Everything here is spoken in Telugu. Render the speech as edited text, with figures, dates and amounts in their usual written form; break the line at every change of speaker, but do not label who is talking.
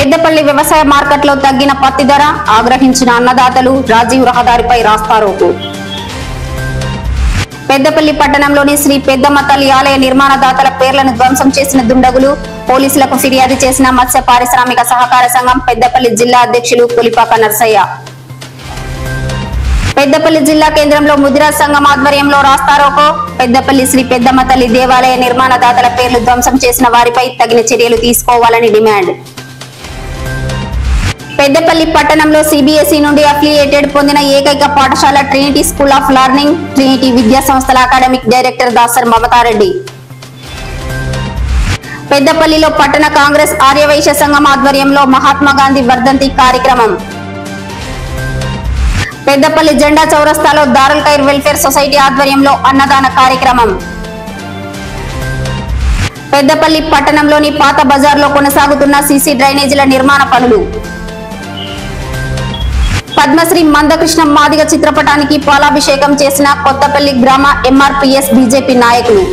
పెద్దపల్లి వ్యవసాయ మార్కెట్లో తగ్గిన పత్తి ధర ఆగ్రహించిన అన్నదాతలు రాజీవ్ రహదారిపై రాస్తారోకో. పెద్దపల్లి పట్టణంలోని శ్రీ పెద్దమ్మ తల్లి ఆలయ నిర్మాణదాతల పేర్లను ధ్వంసం చేసిన దుండగులు పోలీసులకు ఫిర్యాదు చేసిన మత్స్య పారిశ్రామిక సహకార సంఘం పెద్దపల్లి జిల్లా అధ్యక్షులు పులిపాక నర్సయ్య. పెద్దపల్లి జిల్లా కేంద్రంలో ముదిరాజ్ సంఘం ఆధ్వర్యంలో రాస్తారోకో. పెద్దపల్లి శ్రీ పెద్దమ్మ తల్లి దేవాలయ నిర్మాణదాతల పేర్లు ధ్వంసం చేసిన వారిపై తగిన చర్యలు తీసుకోవాలని డిమాండ్. పెద్దపల్లి పట్టణంలో సిబిఎస్ఈ నుండి అఫిలియేటెడ్ పొందిన ఏకైక పాఠశాల Trinity school of learning. Trinity విద్యా సంస్థల అకాడమిక్ డైరెక్టర్ దాసర్ మమతారెడ్డి. పెద్దపల్లిలో పట్టణ కాంగ్రెస్ ఆర్యవైశ్య సంఘం ఆధ్వర్యంలో మహాత్మా గాంధీ వర్ధంతి కార్యక్రమం. పెద్దపల్లి జెండా చౌరస్తాలో దారుల్ ఖైర్ వెల్ఫేర్ సొసైటీ ఆధ్వర్యంలో అన్నదాన కార్యక్రమం. పెద్దపల్లి పట్టణంలోని పాత బజార్లో కొనసాగుతున్న సీసీ డ్రైనేజీల నిర్మాణ పనులు. పద్మశ్రీ మందకృష్ణ మాదిగ చిత్రపటానికి పాలాభిషేకం చేసిన కొత్తపల్లి గ్రామ ఎంఆర్పీఎస్ బీజేపీ నాయకులు.